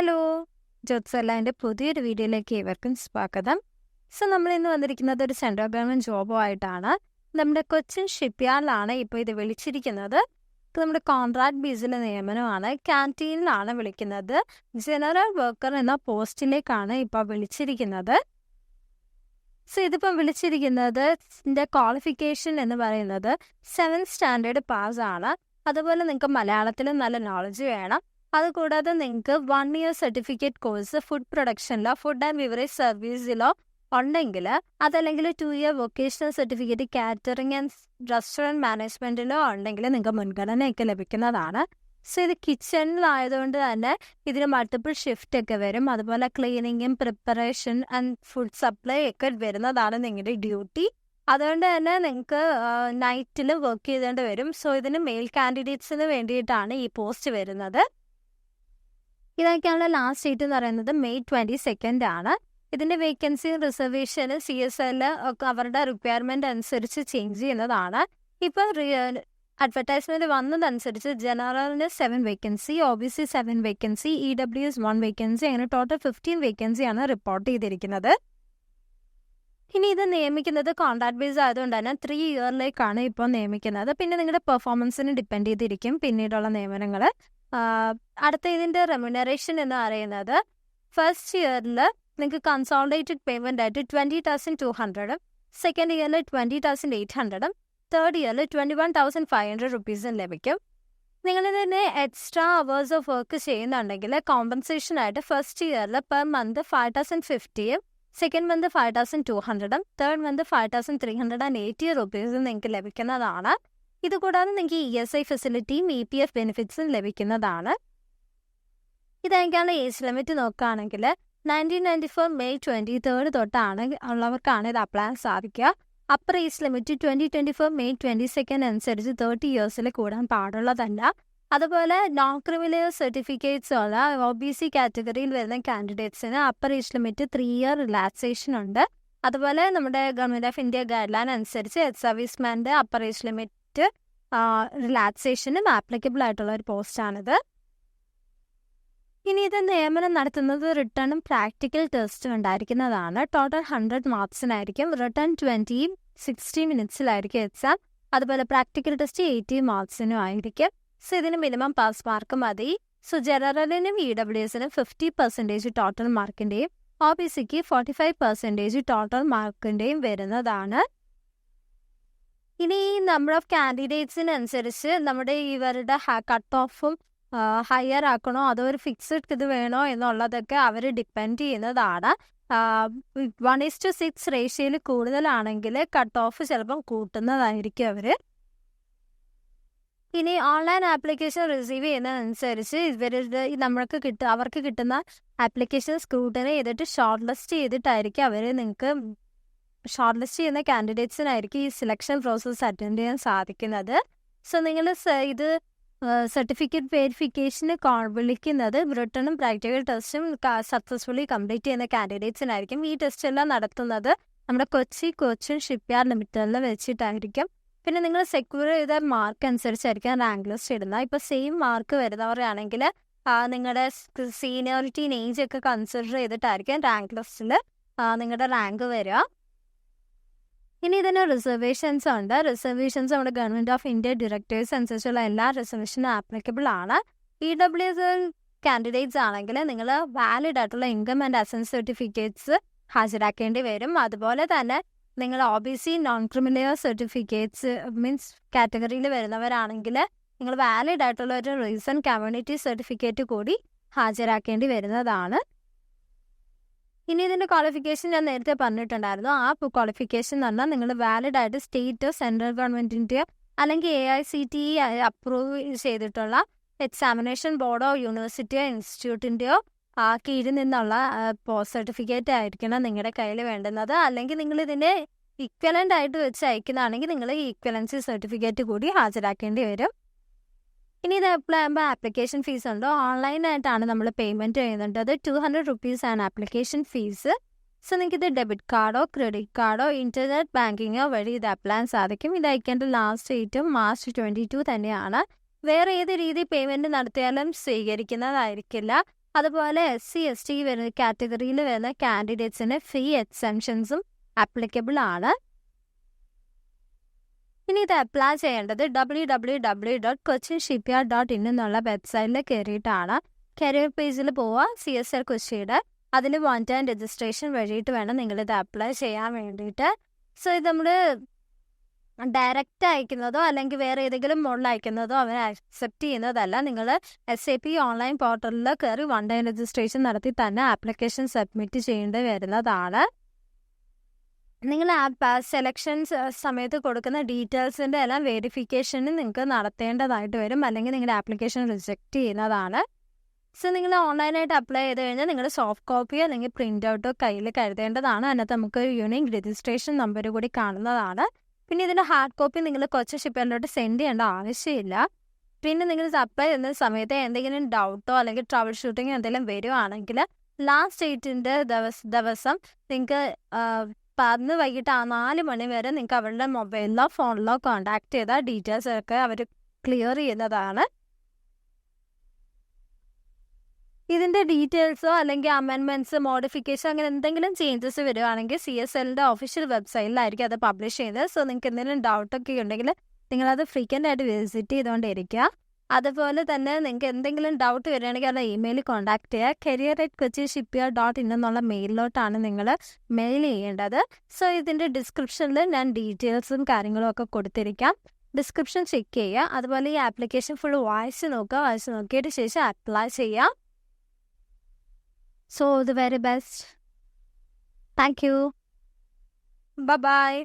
Hello, ജോബ്സെല്ലാൻ്റെ പുതിയൊരു വീഡിയോയിലേക്ക് ഏവർക്കും സ്വാഗതം. നമ്മൾ ഇന്ന് വന്നിരിക്കുന്നത് ഒരു സെൻട്രൽ ഗവൺമെൻറ് ജോബുമായിട്ടാണ്. നമ്മുടെ കൊച്ചിൻ ഷിപ്പ്യാർഡിലാണ് ഇപ്പോൾ ഇത് വിളിച്ചിരിക്കുന്നത്. നമ്മുടെ കോൺട്രാക്ട് ബേസിലെ നിയമനമാണ്. ക്യാൻറ്റീനിലാണ് വിളിക്കുന്നത്. ജനറൽ വർക്കർ എന്ന പോസ്റ്റിലേക്കാണ് ഇപ്പോൾ വിളിച്ചിരിക്കുന്നത്. ഇതിപ്പം വിളിച്ചിരിക്കുന്നത് ക്വാളിഫിക്കേഷൻ എന്ന് പറയുന്നത് 7th സ്റ്റാൻഡേർഡ് പാസ് ആണ്. അതുപോലെ നിങ്ങൾക്ക് മലയാളത്തിലും നല്ല നോളജ് വേണം. അതുകൂടാതെ നിങ്ങൾക്ക് 1 year സർട്ടിഫിക്കറ്റ് കോഴ്സ് ഫുഡ് പ്രൊഡക്ഷനിലോ ഫുഡ് ആൻഡ് ബിവറേജ് സർവീസിലോ ഉണ്ടെങ്കിൽ, അതല്ലെങ്കിൽ 2 year vocational certificate catering and restaurant മാനേജ്മെൻറ്റിലോ ഉണ്ടെങ്കിൽ നിങ്ങൾക്ക് മുൻഗണനയൊക്കെ ലഭിക്കുന്നതാണ്. ഇത് കിച്ചണിലായതുകൊണ്ട് തന്നെ ഇതിന് മൾട്ടിപ്പിൾ ഷിഫ്റ്റ് ഒക്കെ വരും. അതുപോലെ ക്ലീനിങ്ങും പ്രിപ്പറേഷൻ ആൻഡ് ഫുഡ് സപ്ലൈ ഒക്കെ വരുന്നതാണ് നിങ്ങളുടെ ഡ്യൂട്ടി. അതുകൊണ്ട് തന്നെ നിങ്ങൾക്ക് നൈറ്റിൽ വർക്ക് ചെയ്തേണ്ടി വരും. ഇതിന് മെയിൽ കാൻഡിഡേറ്റ്സിന് വേണ്ടിയിട്ടാണ് ഈ പോസ്റ്റ് വരുന്നത്. ഇതൊക്കെയുള്ള ലാസ്റ്റ് ഡേറ്റ് എന്ന് പറയുന്നത് May 22 ആണ്. ഇതിൻ്റെ വേക്കൻസി റിസർവേഷന് CSL ഒക്കെ അവരുടെ റിക്വയർമെൻറ്റ് അനുസരിച്ച് ചേഞ്ച് ചെയ്യുന്നതാണ്. ഇപ്പോൾ അഡ്വർടൈസ്മെൻറ്റ് വന്നതനുസരിച്ച് ജനറലിന് 7 vacancy, OBC 7 vacancy, EWS 1 vacancy, അങ്ങനെ ടോട്ടൽ 15 വേക്കൻസിയാണ് റിപ്പോർട്ട് ചെയ്തിരിക്കുന്നത്. ഇനി ഇത് നിയമിക്കുന്നത് കോൺട്രാക്ട് ബേസ് ആയതുകൊണ്ട് തന്നെ 3 ഇയറിലേക്കാണ് ഇപ്പോൾ നിയമിക്കുന്നത്. പിന്നെ നിങ്ങളുടെ പെർഫോമൻസിന് ഡിപ്പെൻഡ് ചെയ്തിരിക്കും പിന്നീടുള്ള നിയമനങ്ങൾ. അടുത്ത ഇതിൻ്റെ റെമ്യൂണറേഷൻ എന്ന് പറയുന്നത് ഫസ്റ്റ് ഇയറിൽ നിങ്ങൾക്ക് കൺസോളിഡേറ്റഡ് പേയ്മെൻ്റ് ആയിട്ട് 20,200, സെക്കൻഡ് ഇയറിൽ 20,800, തേർഡ് ഇയറിൽ 21,500 റുപ്പീസും ലഭിക്കും. നിങ്ങളിതിന് എക്സ്ട്രാ അവേഴ്സ് ഓഫ് വർക്ക് ചെയ്യുന്നുണ്ടെങ്കിൽ കോമ്പൻസേഷനായിട്ട് ഫസ്റ്റ് ഇയറിൽ per month 5,050, second month 5,200, third month 5,380 റുപ്പീസും നിങ്ങൾക്ക് ലഭിക്കുന്നതാണ്. ഇതുകൂടാതെ നിങ്ങൾക്ക് ESI ഫെസിലിറ്റിയും EPF ബെനിഫിറ്റ്സും ലഭിക്കുന്നതാണ്. ഇതൊക്കെയാണ് ഏജ് ലിമിറ്റ് നോക്കുകയാണെങ്കിൽ 1994 May 23 തൊട്ടാണ് ഉള്ളവർക്കാണ് ഇത് അപ്ലൈ സാധിക്കുക. അപ്പർ ഏജ് ലിമിറ്റ് 2024 May 22 അനുസരിച്ച് 30 ഇയേഴ്സിൽ കൂടാൻ പാടുള്ളതല്ല. അതുപോലെ നോൺ ക്രിമിനൽ സർട്ടിഫിക്കറ്റ്സ് ഉള്ള OBC കാറ്റഗറിയിൽ വരുന്ന കാൻഡിഡേറ്റ്സിന് upper age limit 3 year relaxation ഉണ്ട്. അതുപോലെ നമ്മുടെ government of India guideline അനുസരിച്ച് എക്സ് സർവീസ്മാൻ്റെ അപ്പർ ഏജ് ലിമിറ്റ് റിലാക്സേഷനും ആപ്ലിക്കബിൾ ആയിട്ടുള്ള ഒരു പോസ്റ്റാണിത്. ഇനി ഇത് നിയമനം നടത്തുന്നത് റിട്ടേണും പ്രാക്ടിക്കൽ ടെസ്റ്റും ഉണ്ടായിരിക്കുന്നതാണ്. ടോട്ടൽ 100 മാർക്സിനായിരിക്കും. റിട്ടേൺ 60 മിനിറ്റ്സിലായിരിക്കും എക്സാം. അതുപോലെ പ്രാക്ടിക്കൽ ടെസ്റ്റ് 80 മാർക്സിനും ആയിരിക്കും. ഇതിന് മിനിമം പാസ് മാർക്ക് മതി. ജനറലിനും EWSനും 50% ടോട്ടൽ മാർക്കിൻ്റെയും OBCക്ക് 45% ടോട്ടൽ മാർക്കിൻ്റെയും വരുന്നതാണ്. ഇനി നമ്പർ ഓഫ് കാൻഡിഡേറ്റ്സിനനുസരിച്ച് നമ്മുടെ ഇവരുടെ കട്ട് ഓഫും ഹയർ ആക്കണോ അതോ ഒരു ഫിക്സഡ് ഇത് വേണോ എന്നുള്ളതൊക്കെ അവർ ഡിപ്പെൻഡ് ചെയ്യുന്നതാണ്. 1:6 റേഷ്യോയിൽ കൂടുതലാണെങ്കിൽ കട്ട് ഓഫ് ചിലപ്പം കൂട്ടുന്നതായിരിക്കും അവർ. ഇനി ഓൺലൈൻ ആപ്ലിക്കേഷൻ റിസീവ് ചെയ്യുന്നതനുസരിച്ച് അവർക്ക് കിട്ടുന്ന ആപ്ലിക്കേഷൻ സ്ക്രൂട്ടനി ചെയ്തിട്ട് ഷോർട്ട് ലിസ്റ്റ് ചെയ്തിട്ടായിരിക്കും അവർ നിങ്ങൾക്ക് ഷോർട്ട് ലിസ്റ്റ് ചെയ്യുന്ന കാൻഡിഡേറ്റ്സിനായിരിക്കും ഈ സെലക്ഷൻ പ്രോസസ്സ് അറ്റൻഡ് ചെയ്യാൻ സാധിക്കുന്നത്. നിങ്ങൾ ഇത് സർട്ടിഫിക്കറ്റ് വെരിഫിക്കേഷന് വിളിക്കുന്നത് റിട്ടേണും പ്രാക്ടിക്കൽ ടെസ്റ്റും സക്സസ്ഫുള്ളി കംപ്ലീറ്റ് ചെയ്യുന്ന കാൻഡിഡേറ്റ്സിനായിരിക്കും. ഈ ടെസ്റ്റ് എല്ലാം നടത്തുന്നത് നമ്മുടെ കോച്ചിൻ ഷിപ്പ്യാർഡ് ലിമിറ്റഡിൽ വെച്ചിട്ടായിരിക്കും. പിന്നെ നിങ്ങൾ സെക്യൂർ ചെയ്ത മാർക്ക് അനുസരിച്ചായിരിക്കും റാങ്ക് ലിസ്റ്റ് ഇടുന്നത്. ഇപ്പോൾ സെയിം മാർക്ക് വരുന്നവരാണെങ്കിൽ നിങ്ങളുടെ സീനിയോറിറ്റി ഏജ് ഒക്കെ കൺസിഡർ ചെയ്തിട്ടായിരിക്കും റാങ്ക് ലിസ്റ്റിൽ നിങ്ങളുടെ റാങ്ക് വരിക. ഇനി ഇതിന് റിസർവേഷൻസ് ഉണ്ട്. റിസർവേഷൻസ് നമ്മുടെ ഗവൺമെൻറ് ഓഫ് ഇന്ത്യ ഡയറക്ടേഴ്സ് അനുസരിച്ചുള്ള എല്ലാ റിസർവേഷനും ആപ്ലിക്കബിൾ ആണ്. EWS കാൻഡിഡേറ്റ്സ് ആണെങ്കിൽ നിങ്ങൾ വാലിഡ് ആയിട്ടുള്ള ഇൻകം ആൻഡ് അസൻസ് സർട്ടിഫിക്കറ്റ്സ് ഹാജരാക്കേണ്ടി വരും. അതുപോലെ തന്നെ നിങ്ങൾ OBC non criminal certificates means കാറ്റഗറിയിൽ വരുന്നവരാണെങ്കിൽ നിങ്ങൾ വാലിഡ് ആയിട്ടുള്ള ഒരു റീസൺ കമ്മ്യൂണിറ്റി സർട്ടിഫിക്കറ്റ് കൂടി ഹാജരാക്കേണ്ടി വരുന്നതാണ്. ഇനി ഇതിൻ്റെ ക്വാളിഫിക്കേഷൻ ഞാൻ നേരത്തെ പറഞ്ഞിട്ടുണ്ടായിരുന്നു. ആ ക്വാളിഫിക്കേഷൻ എന്ന് പറഞ്ഞാൽ നിങ്ങൾ വാലിഡ് ആയിട്ട് സ്റ്റേറ്റ് സെൻട്രൽ ഗവൺമെൻറ്റിൻ്റെയോ അല്ലെങ്കിൽ AICTE അപ്രൂവ് ചെയ്തിട്ടുള്ള എക്സാമിനേഷൻ ബോർഡോ യൂണിവേഴ്സിറ്റിയോ ഇൻസ്റ്റിറ്റ്യൂട്ടിൻ്റെയോ കീഴിൽ നിന്നുള്ള പോസ്റ്റ് സർട്ടിഫിക്കറ്റ് ആയിരിക്കണം നിങ്ങളുടെ കയ്യിൽ വേണ്ടുന്നത്. അല്ലെങ്കിൽ നിങ്ങൾ ഇതിൻ്റെ ഇക്വലൻ്റ് ആയിട്ട് വെച്ച് അയക്കുന്നതാണെങ്കിൽ നിങ്ങൾ ഈ ഇക്വലൻസി സർട്ടിഫിക്കറ്റ് കൂടി ഹാജരാക്കേണ്ടി വരും. ഇനി ഇത് അപ്ലൈ ചെയ്യുമ്പോൾ ആപ്ലിക്കേഷൻ ഫീസ് ഉണ്ട്. ഓൺലൈനായിട്ടാണ് നമ്മൾ പേയ്മെൻറ്റ് ചെയ്യുന്നുണ്ട്. 200 റുപ്പീസാണ് ആപ്ലിക്കേഷൻ ഫീസ്. നിങ്ങൾക്ക് ഇത് ഡെബിറ്റ് കാർഡോ ക്രെഡിറ്റ് കാർഡോ ഇൻ്റർനെറ്റ് ബാങ്കിങ്ങോ വഴി ഇത് അപ്ലൈ ചെയ്യാൻ സാധിക്കും. ഇത് അയക്കേണ്ട ലാസ്റ്റ് ഡേറ്റ് March 22 തന്നെയാണ്. വേറെ ഏത് രീതി പേയ്മെൻറ്റ് നടത്തിയാലും സ്വീകരിക്കുന്നതായിരിക്കില്ല. അതുപോലെ SC/ST വരുന്ന കാറ്റഗറിയിൽ വരുന്ന കാൻഡിഡേറ്റ്സിന് ഫീ എക്സംഷൻസും ആപ്ലിക്കബിൾ ആണ്. ഇനി ഇത് അപ്ലൈ ചെയ്യേണ്ടത് www.cochinshipyard.in എന്നുള്ള വെബ്സൈറ്റിൽ കയറിയിട്ടാണ്. കരിയർ പേജിൽ പോവുക, CSL കൊച്ചിയുടെ അതിൽ വൺ ടൈം രജിസ്ട്രേഷൻ വഴിയിട്ട് വേണം നിങ്ങളിത് അപ്ലൈ ചെയ്യാൻ വേണ്ടിയിട്ട്. സോ ഇത് നമ്മൾ ഡയറക്റ്റ് അയക്കുന്നതോ അല്ലെങ്കിൽ വേറെ ഏതെങ്കിലും മോഡിൽ അയക്കുന്നതോ അവർ അക്സെപ്റ്റ് ചെയ്യുന്നതല്ല. നിങ്ങൾ SAP ഓൺലൈൻ പോർട്ടലിൽ കയറി വൺ ടൈം രജിസ്ട്രേഷൻ നടത്തി തന്നെ ആപ്ലിക്കേഷൻ സബ്മിറ്റ് ചെയ്യേണ്ടി വരുന്നതാണ്. നിങ്ങൾ സെലക്ഷൻ സമയത്ത് കൊടുക്കുന്ന ഡീറ്റെയിൽസിൻ്റെ എല്ലാം വെരിഫിക്കേഷന് നിങ്ങൾക്ക് നടത്തേണ്ടതായിട്ട് വരും, അല്ലെങ്കിൽ നിങ്ങളുടെ ആപ്ലിക്കേഷൻ റിജക്റ്റ് ചെയ്യുന്നതാണ്. സോ നിങ്ങൾ ഓൺലൈനായിട്ട് അപ്ലൈ ചെയ്ത് കഴിഞ്ഞാൽ നിങ്ങളുടെ സോഫ്റ്റ് കോപ്പിയോ അല്ലെങ്കിൽ പ്രിൻ്റ് ഔട്ടോ കയ്യിൽ കരുതേണ്ടതാണ്. അതിനകത്ത് നമുക്ക് യൂണിക് രജിസ്ട്രേഷൻ നമ്പർ കൂടി കാണുന്നതാണ്. പിന്നെ ഇതിൻ്റെ ഹാർഡ് കോപ്പി നിങ്ങൾ കൊച്ചിൻ ഷിപ്പ്യാർഡിലോട്ട് സെൻഡ് ചെയ്യേണ്ട ആവശ്യമില്ല. പിന്നെ നിങ്ങൾ ഇത് അപ്ലൈ ചെയ്യുന്ന സമയത്ത് എന്തെങ്കിലും ഡൗട്ടോ അല്ലെങ്കിൽ ട്രബിൾ ഷൂട്ടിങ്ങോ എന്തെങ്കിലും വരുവാണെങ്കിൽ ലാസ്റ്റ് ഡേറ്റിൻ്റെ ദിവസം നിങ്ങൾക്ക് അന്ന് വൈകിട്ട് 4 മണി വരെ നിങ്ങൾക്ക് അവരുടെ മൊബൈലിലോ ഫോണിലോ കോൺടാക്ട് ചെയ്താൽ ഡീറ്റെയിൽസ് ഒക്കെ അവർ ക്ലിയർ ചെയ്യുന്നതാണ്. ഇതിൻ്റെ ഡീറ്റെയിൽസോ അല്ലെങ്കിൽ അമെൻമെൻറ്റ്സ്, മോഡിഫിക്കേഷൻ അങ്ങനെ എന്തെങ്കിലും ചേഞ്ചസ് വരുവാണെങ്കിൽ CSLൻ്റെ ഒഫീഷ്യൽ വെബ്സൈറ്റിലായിരിക്കും അത് പബ്ലിഷ് ചെയ്യുന്നത്. സോ നിങ്ങൾക്ക് എന്തെങ്കിലും ഡൗട്ടൊക്കെ ഉണ്ടെങ്കിൽ നിങ്ങളത് ഫ്രീക്വൻ്റ് ആയിട്ട് വിസിറ്റ് ചെയ്തുകൊണ്ടിരിക്കുക. അതുപോലെ തന്നെ നിങ്ങൾക്ക് എന്തെങ്കിലും ഡൗട്ട് വരികയാണെങ്കിൽ അവരുടെ ഇമെയിൽ കോൺടാക്ട് ചെയ്യുക. career@cochinshipyard.in എന്നുള്ള മെയിലിലോട്ടാണ് നിങ്ങൾ മെയിൽ ചെയ്യേണ്ടത്. സോ ഇതിൻ്റെ ഡിസ്ക്രിപ്ഷനിൽ ഞാൻ ഡീറ്റെയിൽസും കാര്യങ്ങളും ഒക്കെ കൊടുത്തിരിക്കാം. ഡിസ്ക്രിപ്ഷൻ ചെക്ക് ചെയ്യുക. അതുപോലെ ഈ ആപ്ലിക്കേഷൻ ഫുൾ വായിച്ച് നോക്കിയിട്ട് ശേഷം അപ്ലൈ ചെയ്യാം. So the very best. Thank you. Bye-bye.